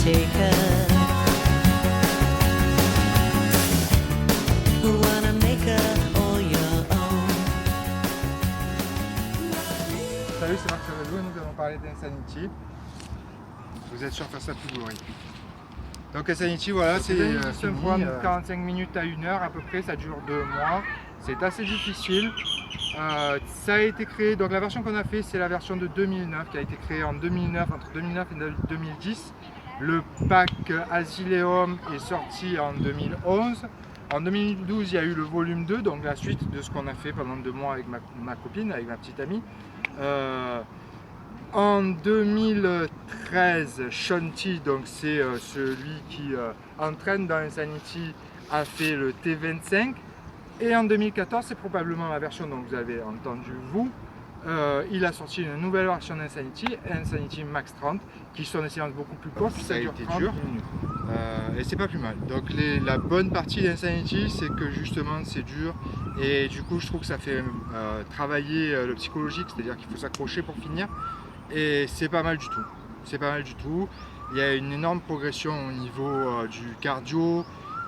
taker who wanna make her all your own. Salut, c'est Marc Revelou et nous allons parler d'Insanity. Vous êtes sur Face à Pugori. Donc Insanity, voilà, c'est un programme de 45 minutes à 1 heure à peu près, ça dure 2 mois. C'est assez difficile. Ça a été créé, donc la version qu'on a fait, c'est la version de 2009 qui a été créée en 2009, entre 2009 et 2010. Le pack Asileum est sorti en 2011. En 2012, il y a eu le volume 2, donc la suite de ce qu'on a fait pendant 2 mois avec ma copine, avec ma petite amie. En 2013, Shanti, donc c'est celui qui entraîne dans Insanity, a fait le T25. Et en 2014, c'est probablement la version dont vous avez entendu vous, il a sorti une nouvelle version d'Insanity, Insanity Max 30, qui sont des séances beaucoup plus courtes, ça a été dur. Et c'est pas plus mal. Donc la bonne partie d'Insanity, c'est que justement c'est dur, et du coup je trouve que ça fait travailler le psychologique, c'est-à-dire qu'il faut s'accrocher pour finir, et c'est pas mal du tout. C'est pas mal du tout. Il y a une énorme progression au niveau du cardio,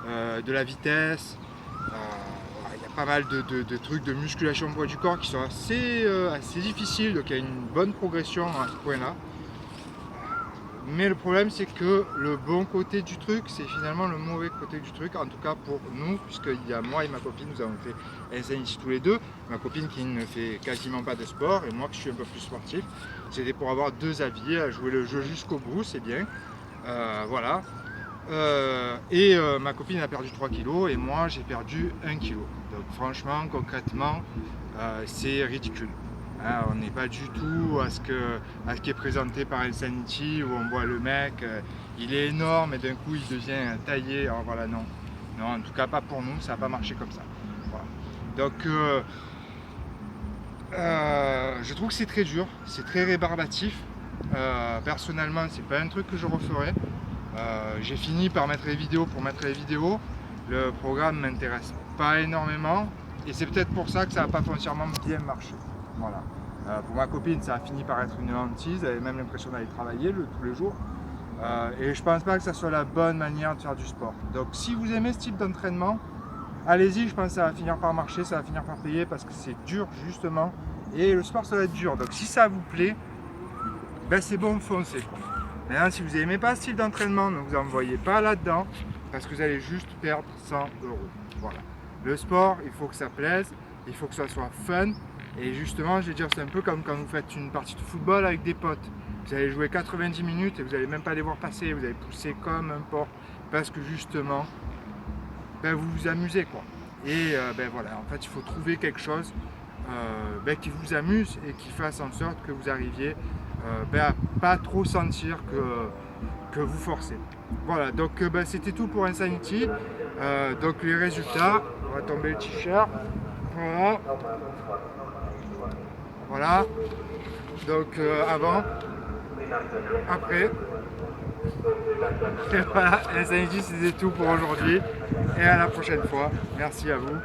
de la vitesse. Il y a pas mal de trucs de musculation poids du corps qui sont assez difficiles, donc il y a une bonne progression à ce point-là. Mais le problème, c'est que le bon côté du truc, c'est finalement le mauvais côté du truc, en tout cas pour nous, puisqu'il y a moi et ma copine, nous avons fait Insanity tous les deux. Ma copine qui ne fait quasiment pas de sport et moi qui suis un peu plus sportif. C'était pour avoir 2 avis, à jouer le jeu jusqu'au bout, c'est bien. Voilà. Ma copine a perdu 3 kilos et moi j'ai perdu 1 kg. Donc franchement, concrètement, c'est ridicule. Hein, on n'est pas du tout à ce qui est présenté par Insanity, où on voit le mec, il est énorme et d'un coup il devient taillé. Alors voilà, non. Non, en tout cas pas pour nous, ça n'a pas marché comme ça. Voilà. Donc je trouve que c'est très dur, c'est très rébarbatif. Personnellement, c'est pas un truc que je referais. J'ai fini par mettre les vidéos pour mettre les vidéos. Le programme m'intéresse pas énormément et c'est peut-être pour ça que ça n'a pas foncièrement bien marché. Voilà. Pour ma copine, ça a fini par être une hantise, elle avait même l'impression d'aller travailler tous les jours. Et je pense pas que ça soit la bonne manière de faire du sport. Donc si vous aimez ce type d'entraînement, allez-y, je pense que ça va finir par marcher, ça va finir par payer parce que c'est dur justement. Et le sport ça va être dur. Donc si ça vous plaît, ben c'est bon, foncez. Maintenant, si vous n'aimez pas ce style d'entraînement, ne vous envoyez pas là-dedans parce que vous allez juste perdre 100 €. Voilà. Le sport, il faut que ça plaise, il faut que ça soit fun. Et justement, je vais dire, c'est un peu comme quand vous faites une partie de football avec des potes. Vous allez jouer 90 minutes et vous n'allez même pas les voir passer, vous allez pousser comme un porc parce que justement, ben, vous vous amusez quoi. Et ben voilà, en fait, il faut trouver quelque chose ben, qui vous amuse et qui fasse en sorte que vous arriviez ben, à pas trop sentir que vous forcez. Voilà, donc ben, c'était tout pour Insanity. Donc les résultats, on va tomber le t-shirt. Voilà. Voilà. Donc avant, après. Et voilà, Insanity c'était tout pour aujourd'hui. Et à la prochaine fois. Merci à vous.